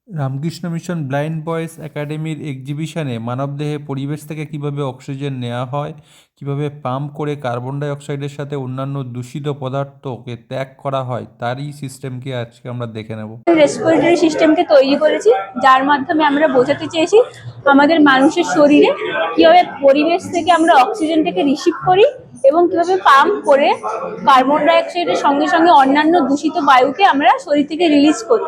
Ramakrishna mission blind boys একাডেমির এক্সিবিশনে মানবদেহে পরিবেশ থেকে কিভাবে অক্সিজেন নেওয়া হয়, কিভাবে পাম্প করে কার্বন ডাই অক্সাইডের সাথে অন্যান্য দূষিত পদার্থকে ত্যাগ করা হয় তারই সিস্টেমকে আজকে আমরা দেখে নেব। রেসপিরেটরি সিস্টেমকে তৈরি করেছি, যার মাধ্যমে আমরা বোঝাতে চেয়েছি আমাদের মানুষের শরীরে কিভাবে পরিবেশ থেকে আমরা অক্সিজেনটাকে রিসিভ করি এবং কিভাবে পাম্প করে কার্বন ডাই অক্সাইডের সঙ্গে সঙ্গে অন্যান্য দূষিত বায়ুকে আমরা শরীর থেকে রিলিজ করি।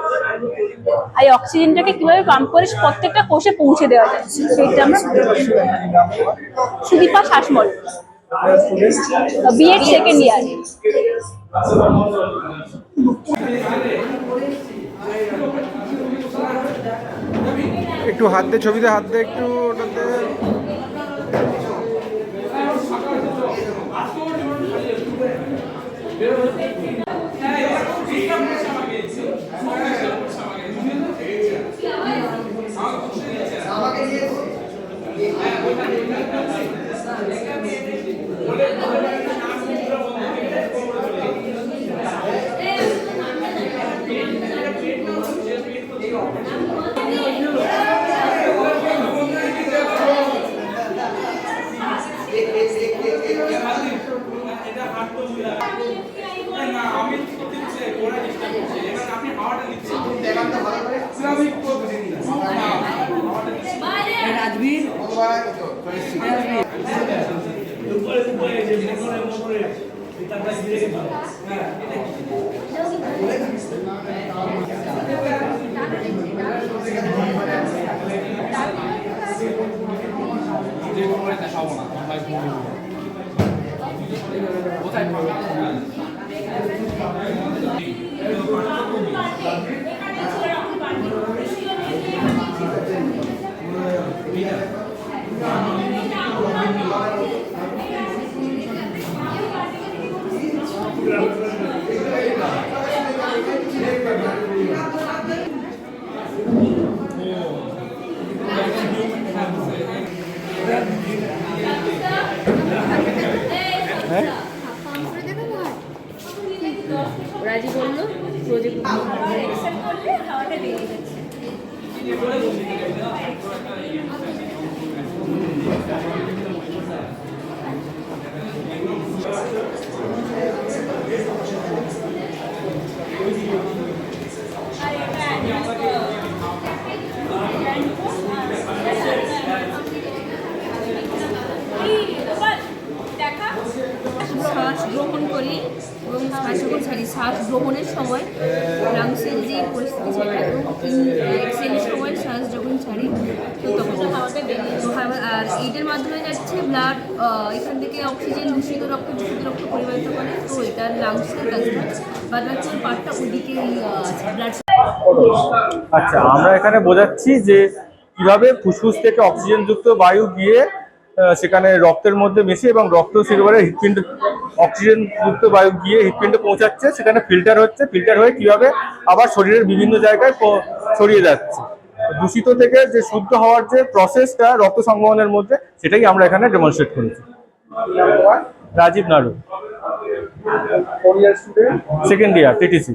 আর এই অক্সিজেনটাকে কিভাবে পাম্প করে প্রত্যেকটা কোষে পৌঁছে দেওয়া যাচ্ছে সেটা আমরা সুদীপা শ্বাসমল, বিএড সেকেন্ড ইয়ার। একটু হাত দিয়ে ছবিতে হাত দিয়ে একটু ওটাতে রাজবীর রাজি বললো প্রজেক্ট করলে হাওয়াটা বেরিয়ে যাচ্ছে। শ্বাস গ্রহণ করি এবং শ্বাস যখন ছাড়ি, শ্বাস গ্রহণের সময় লাংসের যে পরিস্থিতি সেটা এবং এক্সেলের সময় শ্বাস যখন ছাড়ি তো তখন আর এইটার মাধ্যমে যাচ্ছে ব্লাড, এখান থেকে অক্সিজেন দূষিত রক্ত পরিবাহিত করে, তো এটা লাংসের কাজটা বাদ বাকি পার্টটা ওইদিকে ব্লাড। আচ্ছা, আমরা এখানে বোঝাচ্ছি যে কিভাবে ফুসফুস থেকে অক্সিজেনযুক্ত বায়ু গিয়ে সেখানে রক্তের মধ্যে মিশে এবং রক্ত সেকেবারে হৃৎপিণ্ড অক্সিজেনযুক্ত বায়ু গিয়ে হৃৎপিণ্ডে পৌঁছাচ্ছে, সেখানে ফিল্টার হচ্ছে, ফিল্টার হয়ে কিভাবে আবার শরীরের বিভিন্ন জায়গায় ছড়িয়ে যাচ্ছে। দূষিত থেকে যে শুদ্ধ হওয়ার যে প্রসেসটা রক্ত সংবহনের মধ্যে, সেটাই আমরা এখানে ডেমনস্ট্রেট করেছি। রাজীব নাড়ু, সেকেন্ড ইয়ার টিটিসি।